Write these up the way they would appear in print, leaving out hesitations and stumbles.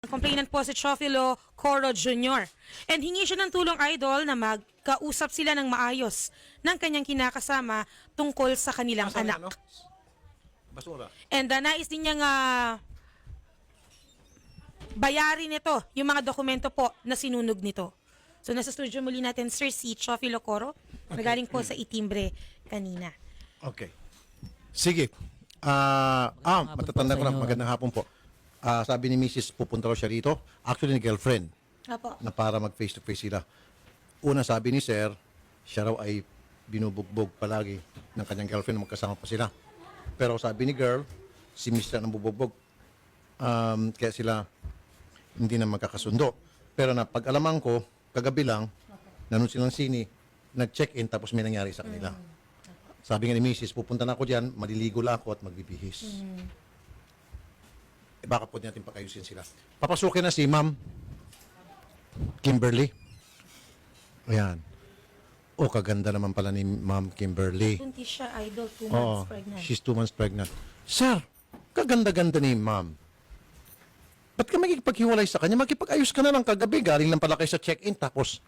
Complainant po si Chofilo Coro Jr. And hingi siya ng tulong, idol, na magkausap sila ng maayos ng kanyang kinakasama tungkol sa kanilang Asan anak. ano? Basura. And nais din niyang bayarin nito yung mga dokumento po na sinunog nito. So nasa studio muli natin, Sir, si Chofilo Coro. Nagaling po sa itimbre kanina. Okay. Sige. Matatanda ko na. Magandang hapon po. Sabi ni Mrs. pupunta raw siya rito. Actually, ni girlfriend. Apo. Na para mag face-to-face sila. Una sabi ni Sir, siya raw ay binubugbog palagi ng kanyang girlfriend na magkasama pa sila. Pero sabi ni girl, si Mr. ang bubugbog. Kaya sila hindi na magkakasundo. Pero na pag-alaman ko, kagabi lang, nanood silang sini, nag-check-in tapos may nangyari sa kanila. Sabi nga ni Mrs., pupunta na ako dyan, maliligo lang ako at magbibihis. Baka po natin pakayusin sila. Papasukin na si Ma'am Kimberly. Ayan. O, kaganda naman pala ni Ma'am Kimberly. Buntis siya, idol, 2 Oo, months pregnant. she's 2 months pregnant. Sir, kaganda-ganda ni Ma'am. Ba't ka magkipaghiwalay sa kanya? Magkipag-ayos ka na lang kagabi. Galing lang pala kayo sa check-in. Tapos,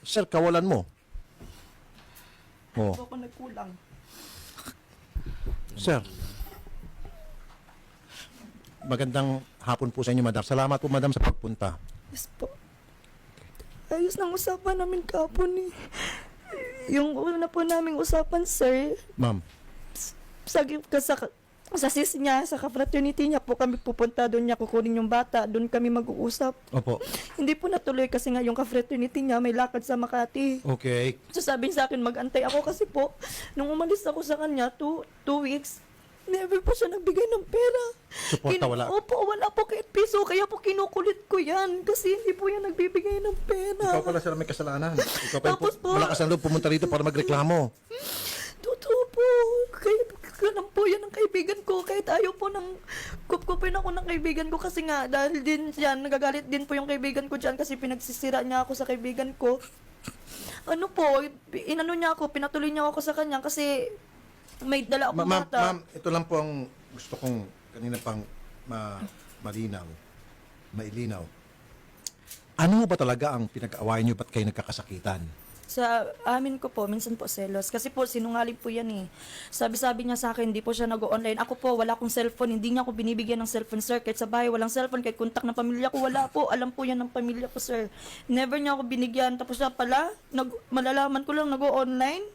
Sir, kawalan mo. Ako nagkulang. Sir. Magandang hapon po sa inyo, madam. Salamat po, madam, sa pagpunta. Yes po. Ayos ng usapan namin kapon eh. Yung una po naming usapan, sir, Ma'am. sa sis niya, sa fraternity niya po kami pupunta doon niya, kukunin yung bata, doon kami mag-uusap. Opo. Hindi po natuloy kasi nga yung fraternity niya may lakad sa Makati. Okay. So sabi niya sa akin, mag-antay ako kasi po, nung umalis ako sa kanya, 2 weeks, never po siya nagbigay ng pera. Suporta wala? Opo, wala po kahit piso. Kaya po kinukulit ko yan. Kasi hindi po yan nagbibigay ng pera. Ikaw pala sila may kasalanan. Ikaw pa Tapos po, malakas ang loob pumunta rito para magreklamo. totoo po. Kahit ganun po yan ang kaibigan ko. Kahit ayaw po ng kupkupin ako ng kaibigan ko. Kasi nga, dahil din yan, nagagalit din po yung kaibigan ko dyan kasi pinagsisira niya ako sa kaibigan ko. Ano po, inano niya ako, pinatuloy niya ako sa kanya kasi may dala akong bata. Ma'am, ito lang po ang gusto kong kanina pang malinaw, mailinaw. Ano ba talaga ang pinag-aawayan niyo ba't kayo nagkakasakitan? Sa amin ko po, minsan po selos. Kasi po, sinungaling po yan eh. Sabi-sabi niya sa akin, hindi po siya nag-online. Ako po, wala akong cellphone. Hindi niya ako binibigyan ng cellphone, sir. Kahit sa bahay, walang cellphone. Kahit kontak ng pamilya ko, wala po. Alam po yan ng pamilya ko, sir. Never niya ako binigyan. Tapos siya pala, malalaman ko lang, nag-online.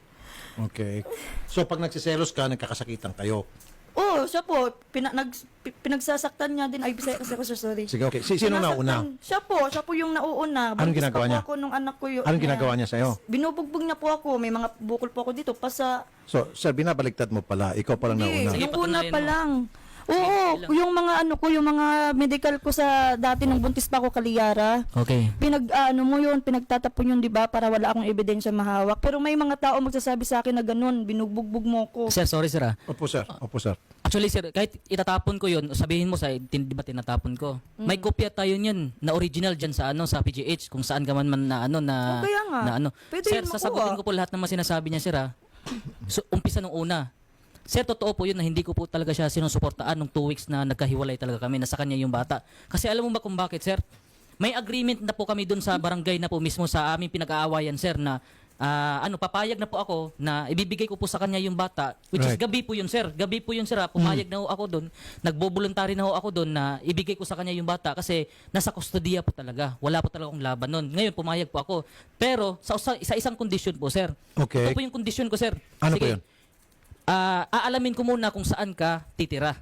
Okay. So, pag nagsiselos ka, nagkakasakitan kayo. Oo, siya po, pinagsasaktan niya din. Ay, bisaya kasi ako, sir, sorry. Sige, okay. Sino nauna? Siya po yung nauna. Anong Buntis ginagawa pa po niya? ako nung anak ko yun. Anong ginagawa niya sa'yo? Binubugbog niya po ako. May mga bukol po ako dito. Pasa, So, sir, binabaliktad mo pala. Ikaw palang nauna. Yung una patunayan pa mo. lang. Oo, yung mga yung mga medical ko sa dati nung buntis pa ako Kaliyara. Okay. Pinagtatapon yun, 'di ba, para wala akong ebidensya mahawak. Pero may mga tao magsasabi sa akin na ganun, binugbog mo ko. Sir, sorry sir ah. Opo, sir. Opo, sir. Actually sir, kahit itatapon ko yun, sabihin mo sa, di ba tinatapon ko? May kopya tayo niyan na original dyan sa sa PGH kung saan ka man na Oh, kaya nga. na Pwede Sir, yun makuha. sasagutin ko po lahat ng mga sinasabi niya sir ah. So, umpisa nung una. Sir, totoo po yun na hindi ko po talaga siya sinusuportaan nung 2 weeks na nagkahiwalay talaga kami, nasa kanya yung bata. Kasi alam mo ba kung bakit, sir? May agreement na po kami dun sa barangay na po mismo sa aming pinag-aawayan, sir, na papayag na po ako na ibibigay ko po sa kanya yung bata, which is Right. gabi po yun, sir. Gabi po yun, sir. Pumayag na ho ako dun. Nagbo-voluntary na ho ako dun na ibigay ko sa kanya yung bata kasi nasa kustodiya po talaga. Wala po talaga akong laban nun. Ngayon, pumayag po ako. Pero sa isang condition po, sir. Okay. Ito po yung condition ko, sir. Ano po yun? Aalamin ko muna kung saan ka titira.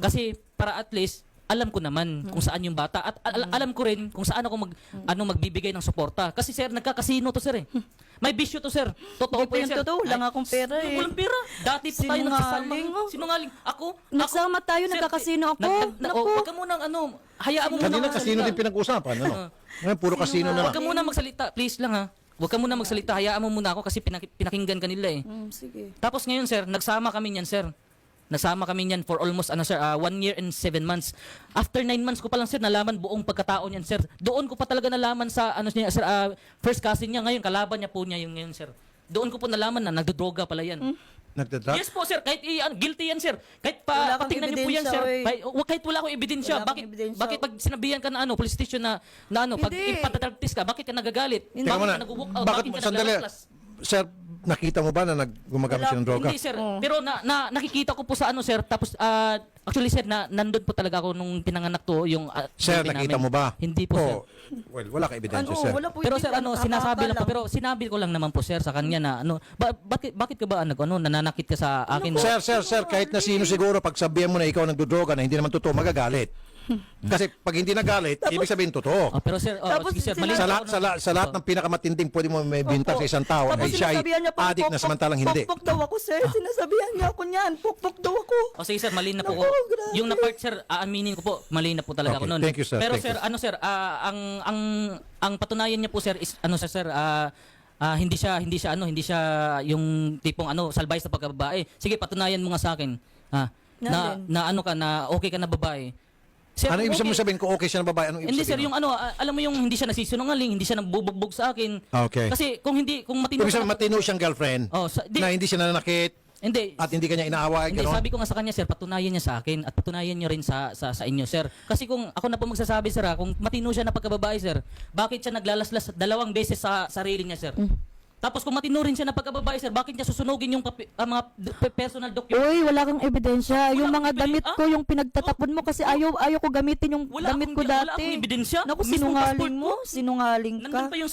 Kasi para at least alam ko naman kung saan yung bata at alam ko rin kung saan ako magbibigay ng suporta. Kasi sir, nagkakasino to sir eh. May bisyo to sir. Totoo Hindi po po yan yung sir. totoo, wala nga akong pera eh. Walang pera. Dati po tayo nagsasama. Sinungaling. Sinungaling. Ako. Nagsama tayo, Sir, nagkakasino ako. Naku. Wag ka munang hayaan mo Kanina muna kasino din pinag-usapan. Ano? Ngayon, puro kasino na Wag lang. ka muna magsalita. Please lang ha. Wag ka muna magsalita. Hayaan mo muna ako kasi pinakinggan ka nila eh. Sige. Tapos ngayon sir, nagsama kami niyan sir. Nasama kami niyan for almost 1 year and 7 months. After 9 months ko pa lang sir nalaman buong pagkatao niyan sir. Doon ko pa talaga nalaman sa niya sir, first cousin niya ngayon kalaban niya po niya yung ngayon sir. Doon ko po nalaman na nagdodroga pala yan. Nagdadrugs? Yes po, sir. Kahit guilty yan, sir. Kahit Wala kang patingnan niyo po yan, ebidensya, sir. oy. Kahit wala akong ebidensya, Wala kang ebidensya. bakit pag sinabihan ka na police station na pag Hindi. ipatatragtis ka, bakit ka nagagalit? Teka Bakit muna, ka nag-walk out? bakit Bakit ka sandali, naglalaslas? sir, nakita mo ba na gumagamit siya ng droga? Hindi, sir. Pero nakikita ko po sa sir. Tapos, actually, sir, nandun po talaga ako nung pinanganak to, yung Sir, baby nakita namin. mo ba? Hindi po, sir. Oh, well, wala ka ebidensya, Ano, sir. wala po Pero hindi sir, ko sinasabi lang po, nakakaalam. pero sinabi ko lang naman po, sir, sa kanya na, bakit ka ba, nananakit ka sa akin? Sir, kahit na sino siguro, pag sabihan mo na ikaw nagdodroga na hindi naman totoo, magagalit. Kasi pag hindi nagalit, ibig sabihin totoo. Pero sir, Tapos sige, sir, sila- malinaw Sa lahat ng pinakamatinding pwede mo may bintang sa isang tao, Tapos ay siya ay sinasabihan niya pa, adik na pokpok- samantalang hindi. Pokpok daw ako, sir. Sinasabihan niya ako niyan. Pokpok daw ako. O sige sir, mali na po Naku, ko. grabe. Yung na-part sir, aaminin ko po, mali na po talaga Okay, ako noon. thank you, sir. Pero Thank sir, you. sir, ang patunayan niya po sir is sir, hindi siya yung tipong salbay sa pagkababae. Sige, patunayan mo nga sa akin. Na okay ka na babae. Sir, Ano ibig okay. sabihin ko okay siya na babae? Anong ibig Hindi sir, sabihin? yung alam mo yung hindi siya nagsisinungaling, hindi siya nagbubugbog sa akin. Okay. Kasi kung matino Ibig sabihin ka- matino siyang girlfriend na hindi siya nanakit hindi, at hindi kanya inaaway. Hindi, Ganon? sabi ko nga sa kanya, sir, patunayan niya sa akin at patunayan niyo rin sa inyo, sir. Kasi kung ako na po magsasabi, sir, kung matino siya na pagkababae, sir, bakit siya naglalaslas 2 beses sa sarili niya, sir? Tapos kung matino rin siya na pagkababae, sir, bakit niya susunugin yung mga personal document? Uy, wala kang ebidensya. Yung Wala mga akong damit ebidensya. ko, yung pinagtatapon mo kasi ayaw ko gamitin yung damit ko Wala dati. akong ebidensya. Naku, Mismong passport sinungaling mo. Sinungaling Nandun ka. pa yung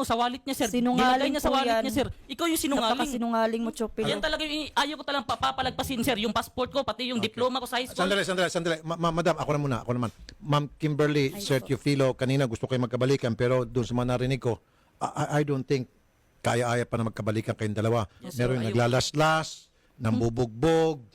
sa wallet niya, sir. Sinungaling Nilagay niya sa po wallet yan. niya, sir. Ikaw yung sinungaling. Napakasinungaling mo, Chopin. Yan talaga yung ayaw ko talang papalagpasin, sir. Yung passport ko, pati yung diploma ko sa high school. Sandali. Madam, ako na muna. Ma'am Kimberly Sergio kanina gusto kayo magkabalikan pero doon sa mga narinig ko, I don't think kaya-aya pa na magkabalikan kayong dalawa. Yes, sir. Meron yung naglalaslas, nambubugbog.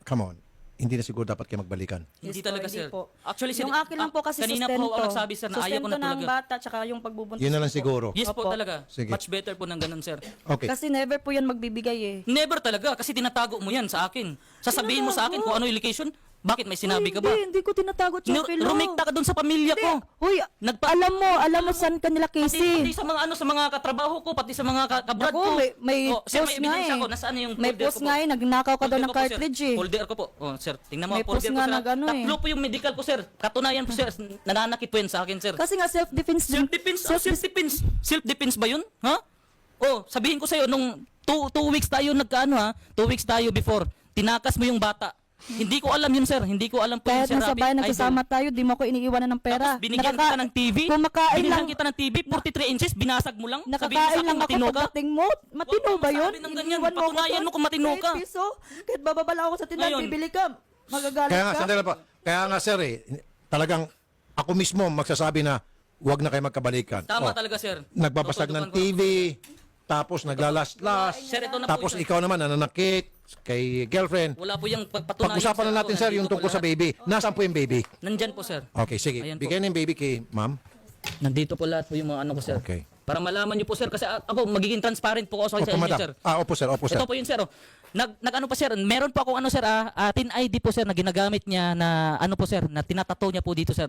Come on. Hindi na siguro dapat kayo magbalikan. Hindi Yes po, talaga, hindi sir. po. Actually, sir, Yung akin lang po kasi kanina sustento. po ako nagsabi, sir, na ayaw ko na Sustento ng talaga. bata tsaka yung pagbubuntis. Yun na lang ko po. siguro. Yes po Opo. talaga. Sige. Much better po ng ganun, sir. Okay. Kasi never po yan magbibigay eh. Never talaga kasi tinatago mo yan sa akin. Sasabihin mo sa akin kung ano yung location. Bakit may sinabi ka ba? Hindi ko tinatago, Chopin. Rumikta ka doon sa pamilya ko. Uy, alam mo saan kanila Pati Casey. sa mga sa mga katrabaho ko, pati sa mga kabrad Ako, ko. may sir, post may nga ebidensya eh. ko. Nasaan yung May folder post ko po? nga eh, nagnakaw ka daw Folder ng ko po, sir. cartridge eh. Folder ko po. Oh, sir, tingnan mo May ang folder post ko, nga sir. na gano'n eh. Tatlo po yung medical ko, sir. Katunayan po, sir. Nananakit po yan sa akin, sir. Kasi nga self-defense din. Self-defense. Self-defense ba yun? Ha? Oh, sabihin ko sa'yo, nung 2 weeks tayo 2 weeks tayo before, tinakas mo yung bata. Hindi ko alam yun, sir. Hindi ko alam po yun, Kahit sir nasa Rabbit. bahay Idol. nagsasama tayo, di mo ko iniiwanan ng pera. Tapos binigyan kita ng TV. Kumakain binigyan lang. kita ng TV, 43 inches, binasag mo lang. Sabihin mo sa Nakakain akin, lang ako matino ka. pagdating mo. Matino Huwag ba kang yun? magsabi ng ganyan. Iniwan mo ako Patunayan doon. mo kung matino ka. Kahit piso, kahit bababa lang ako sa tindahan, Ngayon. bibili ka. Magagalit Kaya nga, ka. sandali pa. Kaya nga, sir, talagang ako mismo magsasabi na huwag na kayo magkabalikan. Tama talaga, sir. Nagbabasag ng Tututukan ko. TV, tapos naglalaslas, Sir, ito na tapos po, sir. ikaw naman nananakit kay girlfriend. Wala po yung patunayan. Pag-usapan na natin, sir, yung tungkol sa baby. Nasaan po yung baby? Nandyan po, sir. Okay, sige. Ayan po. Bigyan ng baby kay ma'am. Nandito po lahat po yung mga ano ko, sir. Okay. Para malaman niyo po, sir, kasi ako magiging transparent po ako sa Opo, inyo, madam. sir. Opo, sir. Opo, sir. Ito po yun, sir. Oh. Nag-ano pa, sir. Meron po ako sir, tin ID po, sir, na ginagamit niya na ano po, sir, na tinatato niya po dito, sir.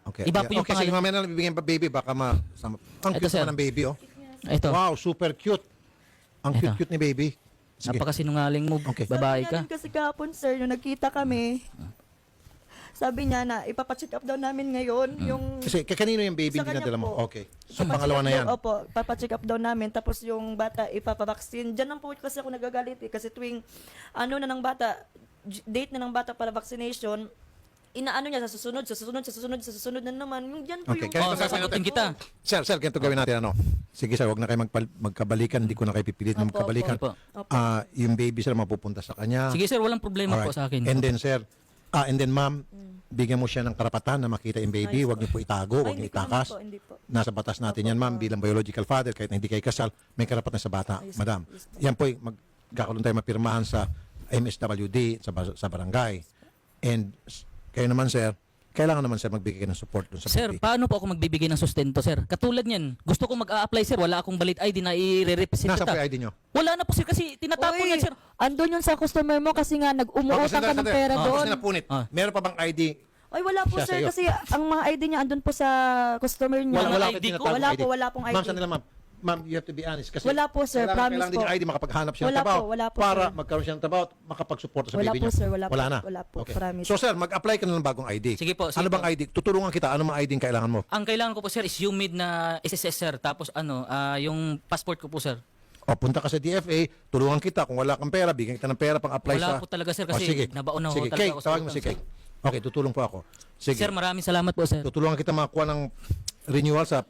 Okay. Iba po yung okay, sige, pangalan. mamaya na lang bibigyan pa baby. Baka Ang Ito, cute sir. naman ng baby, oh. Ito. Wow, super cute. Ang Ito. cute-cute ni baby. Sige. Napakasinungaling mo, Okay. babae Sabi ka. nga rin kasi kahapon, sir, nung nagkita kami, sabi niya na ipapacheck up daw namin ngayon yung... Kasi kanino yung baby Sa hindi kanya nadala mo? po. Okay. So, pangalawa na yan. Opo, papacheck up daw namin. Tapos yung bata ipapavaksin. Diyan lang po kasi ako nagagalit eh. Kasi tuwing ano na ng bata, date na ng bata para vaccination, inaano niya sa susunod na naman. Yung diyan po Okay, yung... kaya Oh, sasagutin kita. Sir, ganito gawin natin. Sige, sir, huwag na kayo magkabalikan. Hindi ko na kayo pipilit na Opo, magkabalikan. opo. Yung baby, sir, mapupunta sa kanya. Sige, sir, walang problema po Alright. sa akin. And then, sir, and then, ma'am, bigyan mo siya ng karapatan na makita yung baby. Huwag niyo po itago, huwag niyo Ay, hindi ko naman itakas. po, hindi po. Nasa batas natin yan, ma'am, bilang biological father, kahit na hindi kayo kasal, may karapatan sa bata, madam. Yan po, magkakaroon tayo mapirmahan sa MSWD, sa barangay. And kayo naman, sir, kailangan naman, sir, magbigay kayo ng support dun sa Sir, baby. paano po ako magbibigay ng sustento, sir? Katulad niyan, gusto ko mag-a-apply, sir. Wala akong valid ID na i-represent Nasaan po kita. yung ID nyo? Wala na po, sir, kasi tinatapon Uy, niyan, sir. andun yun sa customer mo kasi nga nag-umuutang ka ng pera doon. Kasi napunit. Ah. Meron pa bang ID? Ay, wala po, Siya sir. sa'yo. Kasi ang mga ID niya andun po sa customer niya. Wala Wala ID kayo ko? tinatawag Wala ID. po, wala pong ID. Ma'am, saan nila, ma'am? ma'am, you have to be honest. Kasi Wala po, sir. Promise kailangan din po. yung ID, makapaghanap siya ng Wala po, trabaho. wala po, para sir. magkaroon siya ng trabaho at makapagsuporta sa Wala baby po, niya. sir. Wala po. na. Wala po. Okay. Promise. So, sir, mag-apply ka na ng bagong ID. Sige po, sige Ano bang po. ID? Tutulungan kita. Ano mga ID ang kailangan mo? Ang kailangan ko po sir is humid na SSS sir. Tapos yung passport ko po sir. O, punta ka sa DFA, tulungan kita. Kung wala kang pera, bigyan kita ng pera pang-apply Wala sa... po talaga, sir, O, kasi sige. nabaon na ho Sige, talaga Kay, ako sa tawagin mo utang, si Kay. Okay, tutulong po ako. Sige. Sir, maraming salamat po sir. Tutulungan kita makakuha ng renewal sa...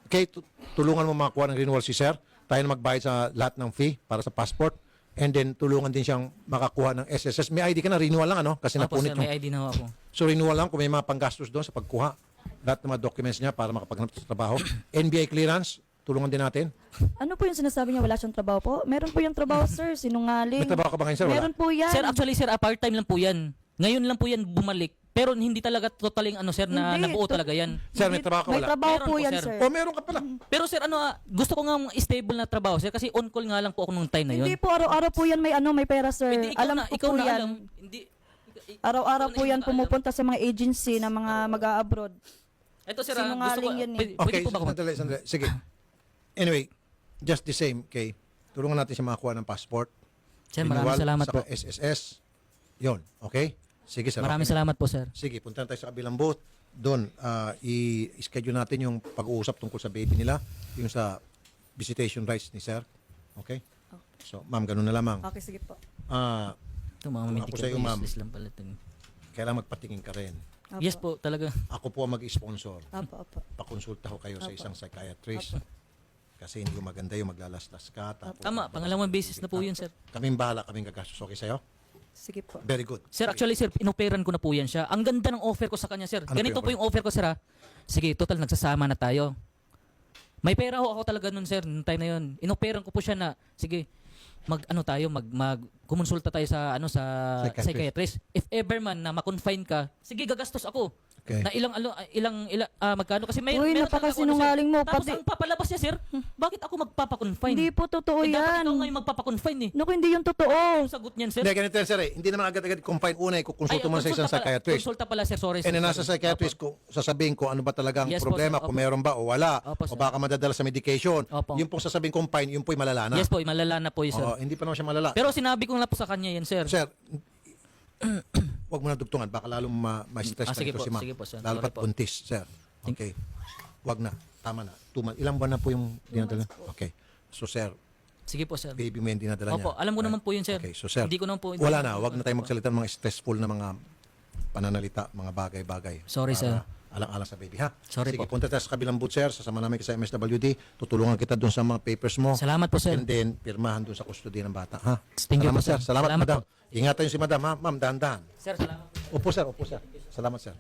Kay, tulungan mo makakuha ng renewal si Sir. Tayo na magbayad sa lahat ng fee para sa passport. And then, tulungan din siyang makakuha ng SSS. May ID ka na, renewal lang ano? Kasi Opo napunit sir, may ID na ho ako. So, renewal lang kung may mga panggastos doon sa pagkuha. Lahat ng mga documents niya para makapaghanap sa trabaho. NBI clearance, tulungan din natin. Ano po yung sinasabi niya? Wala siyang trabaho po? Meron po yung trabaho, sir. Sinungaling. May trabaho ka ba ngayon, sir? Wala. Meron po yan. Sir, actually sir, part-time lang po yan. Ngayon lang po yan bumalik. Pero hindi talaga totaling sir na Hindi, nabuo talaga yan. Sir, may trabaho ka May wala? trabaho Meron po po, yan, sir. sir. O, meron ka pala. Pero sir, gusto ko nga stable na trabaho sir kasi on call nga lang po ako nung time na yun. Hindi po, araw-araw po yan may pera, sir. Pwede ikaw Alam na, ko ikaw po na yan. alam. Hindi, Araw-araw ikaw po na yan hindi pumupunta sa mga agency na mga mag-a-abroad. Ito sir, gusto ko, Sinungaling yan eh. pwede Okay, po ba ako? sandali. Sige. Anyway, just the same, okay? Tulungan natin siya makakuha ng passport. Sir, maraming renewal, salamat saka po. SSS. Yon, okay? Sige, sir. Maraming okay. salamat po sir. Sige, punta tayo sa kabilang booth. Doon, i-schedule natin yung pag-uusap tungkol sa baby nila, yung sa visitation rights ni sir. Okay? So, ma'am, ganun na lamang. Okay, sige po. Ito mga Ako mintik sa'yo, ko ma'am. useless lang pala ito. Kailangan magpatingin ka rin. Opo. Yes po, talaga. Ako po ang mag-sponsor. Opo. Pakonsulta ko kayo sa isang psychiatrist. Kasi hindi yung maganda yung maglalaslas ka. Tapos Tama, pangalawang beses na po yun sir. Kaming bahala, kaming gagastos. Okay sa'yo? Sige po. Very good. Sir, actually sir, inoperan ko na po yan siya. Ang ganda ng offer ko sa kanya sir. Ano Ganito po po yung offer ko sir ha. Sige, total nagsasama na tayo. May pera ho ako talaga nun sir, nung time na yun. Inoperan ko po siya na, sige, kumonsulta tayo sa psychiatrist. If ever man na ma-confine ka, sige gagastos ako. Okay. Na magkano kasi Uy, meron talaga ako, napakasinungaling mo. Tapos Pati- ang papalabas niya sir, bakit ako magpapakonfine? Hindi po totoo Dapat yan. ikaw ngayon magpapakonfine eh. Naku, hindi yung totoo. Ang sagot niyan sir. Hindi, ganito yan, sir. Hindi naman agad-agad confine. Una, kukonsulta mo na sa isang psychiatrist. Konsulta pala sir, sorry. And then sorry. nasa psychiatrist, kung sasabihin ko ano ba talagang Yes po, problema, sir. kung Opo. meron ba o wala, Opo, o sir. baka madadala sa medication. Opo. Yung pong sasabihin confine, yung po'y malala na. Yes po, malala na po yun sir. Oo, hindi pa naman siya malala. Pero sinabi ko na po sa kanya yan sir. Sir, wag mo na dugtungan. Baka lalong ma-stress na sige ito po, si ma'am. sige po, sir. Lalo Sorry pat po. buntis, sir. Okay. Wag na. Tama na. 2 months. Ilang buwan na po yung dinadala? Okay. So, sir, Sige po sir. baby mo yung dinadala niya. Opo, alam ko naman po yun sir. Okay, so sir, Hindi ko naman po. wala na. Wag na tayo magsalita ng mga stressful na mga pananalita, mga bagay-bagay. Sorry, Para sir. Alang-alang sa baby, ha? Sorry Sige, po. punta tayo sa kabilang booth, sir. Sasama namin kita sa MSWD. Tutulungan kita dun sa mga papers mo. Salamat po sir. And then, pirmahan dun sa custody ng bata, ha? Thank you Salamat, po, sir. Salamat, Salamat madam. po. Ingatan yung si madam, ha? Ma'am, dahan-dahan. Sir, salamat. Opo, sir. Opo, sir. Salamat, sir.